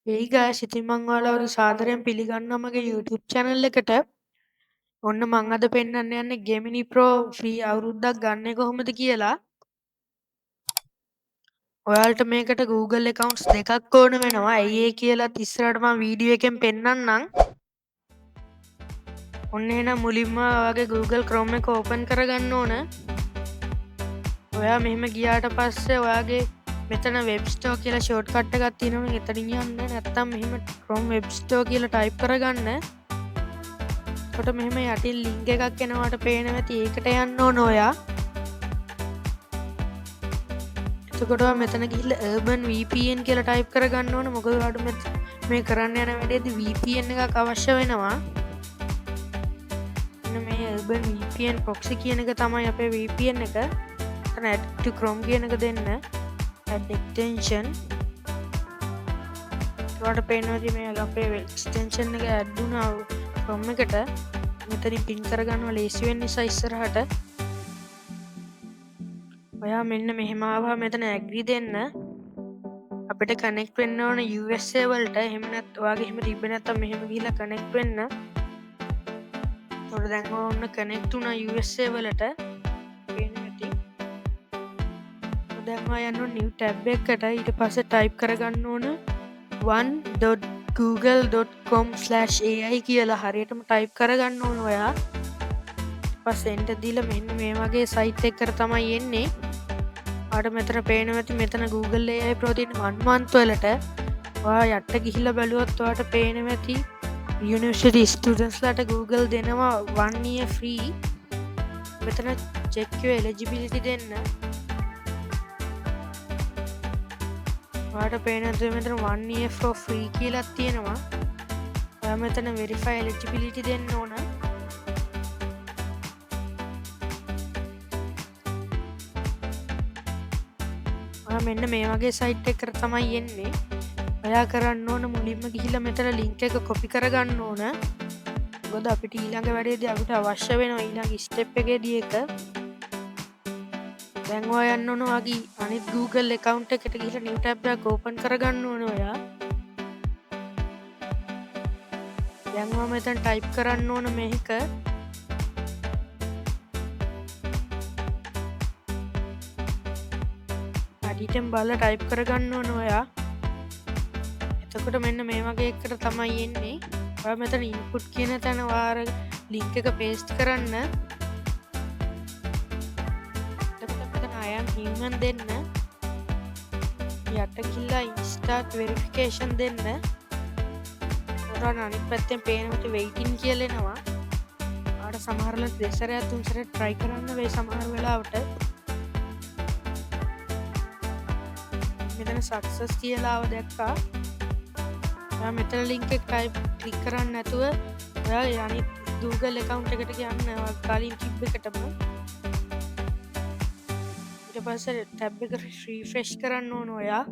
Hey guys, ඉතින් මං ඔයාලව සාදරයෙන් පිළිගන්නවා මගේ YouTube channel එකට. ඔන්න මං අද පෙන්නන්න යන්නේ Gemini Pro free අවුරුද්දක් ගන්නේ කොහොමද කියලා. ඔයාලට මේකට Google accounts දෙකක් ඕන වෙනවා. ඇයි ඒ කියලාත් ඉස්සරහට මම වීඩියෝ එකෙන් පෙන්නන්නම්. ඔන්න එහෙනම් මුලින්ම ඔයාගේ Google Chrome එක open කරගන්න ඕන. ඔයා මෙහෙම ගියාට පස්සේ ඔයාගේ මෙතන web store කියලා shortcut එකක් තියෙනවා. එතනින් යන්න. නැත්නම් මෙහෙම Chrome web store කියලා type කරගන්න. කොට මෙහෙම යටින් ලින්ක් එකක් එනවාට පේනවා ඇති ඒකට යන්න ඕන ඔයා. එතකොට ඔයා මෙතන ගිහිල්ලා Urban VPN කියලා type කරගන්න ඕන. මොකද ඔයාලට මේ කරන්න යන වැඩේදී VPN එකක් අවශ්‍ය වෙනවා. මෙන්න මේ Urban VPN proxy කියන එක තමයි අපේ VPN එක. එතන add to Chrome කියන එක දෙන්න. add extension. ඔයාලට පේනවා ඇති මේ අපේ extension එක add වුණා Chrome එකට. මෙතනින් පින් කරගන්නවා ලේසි වෙන නිසා ඉස්සරහට. ඔයා මෙන්න මෙහෙම ආවා මෙතන agree දෙන්න. අපිට connect වෙන්න ඕන USA වලට. එහෙම නැත්නම් ඔයාගේ එහෙම තිබ්බේ නැත්නම් මෙහෙම ගිහිල්ලා connect වෙන්න. ඒතකොට දැන් ඔන්න connect වුණා USA වලට. පේනවා ඇති. දැන් ඔයා යන්න ඕන new tab එකකට. ඊට පස්සේ type කරගන්න ඕන 1.google.com/ai කියලා හරියටම type කරගන්න ඕන ඔයා. පස්සේ enter දීලා මෙන්න මේ වගේ site එකකට තමයි එන්නේ. ඔයාලට මෙතන පේනවා ඇති මෙතන Google AI Pro තියෙන 1 month වලට. ඔයා යට ගිහිල්ලා බැලුවොත් ඔයාලට පේනවා ඇති university students ලාට Google දෙනවා 1 year free. මෙතන check your eligibility දෙන්න. ඔයාලට පේනවා ඇති මෙතන 1 year for free කියලා තියෙනවා. ඔයා මෙතන verify eligibility දෙන්න ඕන. මෙන්න මේ වගේ සයිට් එකකට තමයි එන්නේ. ඔයා කරන්න ඕන මුලින්ම ගිහිල්ලා මෙතන ලින්ක් එක කොපි කරගන්න ඕන. මොකද අපිට ඊළඟ වැඩේදී අපිට අවශ්‍ය වෙනවා ඊළඟ ස්ටෙප් එකේදී එක. දැන් ඔයා යන්න ඕන වගේ අනිත් Google account එකට ගිහිල්ලා new tab එකක් open කරගන්න ඕන ඔයා. දැන් ඔයා මෙතන type කරන්න ඕන මේක. ඊටම බලලා ටයිප් කරගන්න ඕන ඔයා. එතකොට මෙන්න මේ වගේ එකකට තමයි එන්නේ. ඔයා මෙතන input කියන තැන වාර link එක paste කරන්න. එතකොට මෙතන I am human දෙන්න. යට ගිහලා start verification දෙන්න. ඔයාලා අනිත් පැත්තෙන් පේනකොට waiting කියලා එනවා. ඔයාලට සමහරවිට දෙසරයක් තුන්සරයක් try කරන්න වෙයි සමහර වෙලාවට. මෙතන success කියලා ආව දැක්කා. ඔයා මෙතන link එක type click කරන්න නැතුව ඔයා අනිත් Google account එකට යන්න කලින් තිබ්බ එකටම. ඊට පස්සේ tab එක refresh කරන්න ඕන ඔයා.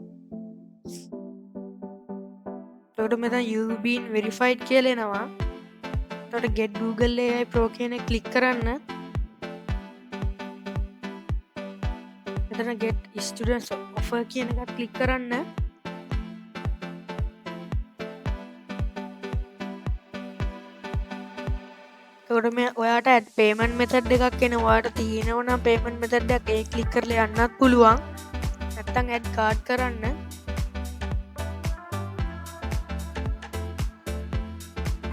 එතකොට මෙතන you been verified කියලා එනවා. එතකොට get Google AI Pro කියන එක click කරන්න. මෙතන get students offer කියන එකත් ක්ලික් කරන්න. එතකොට මේ ඔයාට add payment method එකක් එනවා. ඔයාට තියෙනවා නම් payment method එකක් ඒ ක්ලික් කරලා යන්නත් පුළුවන්. නැත්නම් add card කරන්න.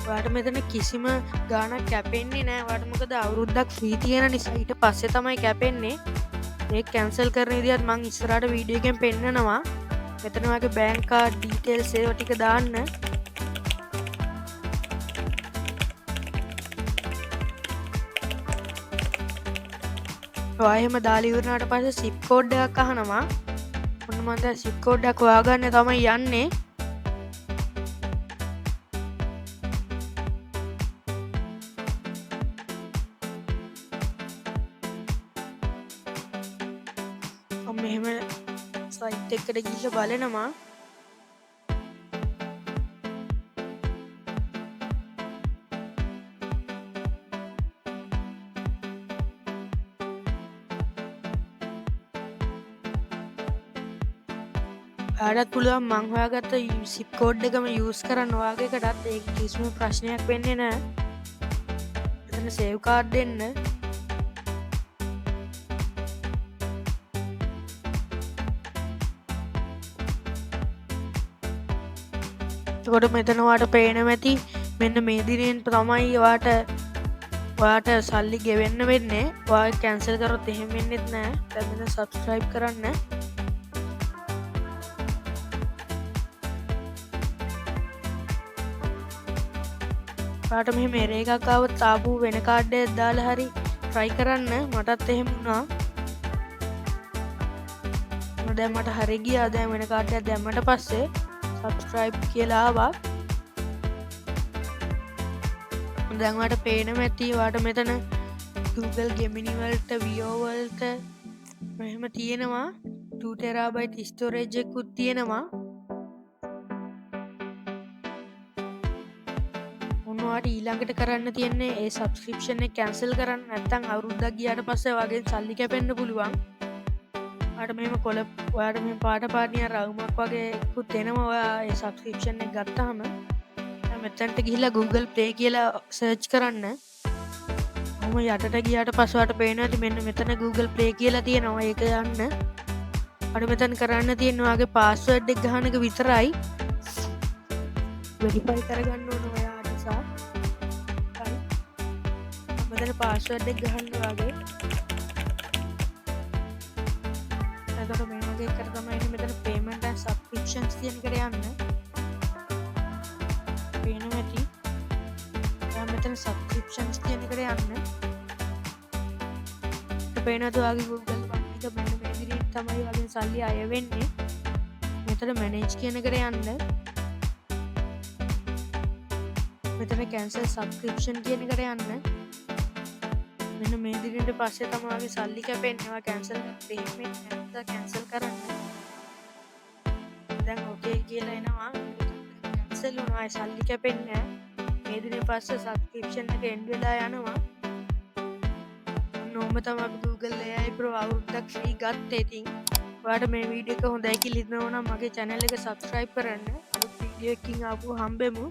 ඔයාට මෙතන කිසිම ගාණක් කැපෙන්නේ නැහැ. ඔයාට මොකද අවුරුද්දක් free තියෙන නිසා ඊට පස්සේ තමයි කැපෙන්නේ. ඒක කැන්සල් කරන විදිහත් මම ඉස්සරහට වීඩියෝ එකෙන් පෙන්නනවා. මෙතන ඔයාගේ බැංක් කාඩ් ඩීටේල්ස් ඒවා ටික දාන්න. ඔයා එහෙම දාලා ඉවරනාට පස්සේ zip code එකක් අහනවා. ඔන්න මම දැන් zip code එකක් හොයාගන්න තමයි යන්නේ. මෙහෙම සයිට් එකට ගිහිල්ලා බලනවා. ඔයාලටත් පුළුවන් මං හොයාගත්ත සිප් කෝඩ් එකම යූස් කරන්න ඔයාගේකටත් ඒක කිසිම ප්‍රශ්නයක් වෙන්නේ නෑ. එතන සේව් කාඩ් දෙන්න. එතකොට මෙතන ඔයාට පේනවා ඇති මෙන්න මේ දිනෙන් තමයි ඔයාට සල්ලි ගෙවෙන්න වෙන්නේ. ඔයා කැන්සල් කරොත් එහෙම වෙන්නෙත් නෑ. දැන් මෙතන සබ්ස්ක්‍රයිබ් කරන්න. ඔයාට මෙහෙම එරර් එකක් ආවොත් ආපහු වෙන කාඩ් එකක් දාලා හරි try කරන්න. මටත් එහෙම වුණා. දැන් මට හරි ගියා. දැන් වෙන කාඩ් එකක් දැම්මට පස්සේ subscribe කියලා ආවා. දැන් ඔයාට පේනවා ඇති ඔයාට මෙතන Google Gemini වලට Vio වලට මෙහෙම තියෙනවා 2 TB storage එකකුත් තියෙනවා. ඔයාට ඊළඟට කරන්න තියෙන්නේ ඒ subscription එක cancel කරන්න. නැත්නම් අවුරුද්දක් ගියාට පස්සේ ඔයාගෙන් සල්ලි කැපෙන්න පුළුවන්. ඔයාට මෙහෙම ඔයාට මෙහෙම පාටපාටිය රවුමක් වගේ එකකුත් එනවා ඔයා ඒ subscription එක ගත්තාම. මෙතනට ගිහිල්ලා Google Play කියලා search කරන්න. ඔහොම යටට ගියාට පස්සේ ඔයාට පේනවා ඇති මෙන්න මෙතන Google Play කියලා තියෙනවා. ඒක යන්න. ඔයාට මෙතන කරන්න තියෙන්නේ ඔයාගේ password එක ගහන එක විතරයි. verify කරගන්න ඕන ඔයා නිසා. මෙතන password එක ගහන්න ඔයාගේ. එතකොට මේ වගේ කර තමයි මෙතන payment and subscriptions කියන එකට යන්න. පේනවා ඇති. දැන් මෙතන subscriptions කියන එකට යන්න. පේනවද ඔයාගේ Google account එක මෙන්න මේ විදිහට තමයි ඔයාගෙන් සල්ලි අය වෙන්නේ. මෙතන manage කියන එකට යන්න. මෙතන cancel subscription කියන එකට යන්න. මෙන්න මේ විදිහට පස්සේ තමයි ඔයාගේ සල්ලි කැපෙන්නේ. ඔයා cancel payment නැත්නම් cancel කරන්න. දැන් okay කියලා එනවා. cancel වුණා. ඒ සල්ලි කැපෙන්නේ නැහැ. මේ දිනේ පස්සේ subscription එක end වෙලා යනවා. නොම තමයි Google AI Pro අවුරුද්දක් ෆ්‍රී ගත්තේ. ඉතින් ඔයාලට මේ වීඩියෝ එක හොඳයි කියලා හිතනවා නම් මගේ channel එක subscribe කරන්න. අලුත් වීඩියෝ එකකින් ආපහු හම්බෙමු.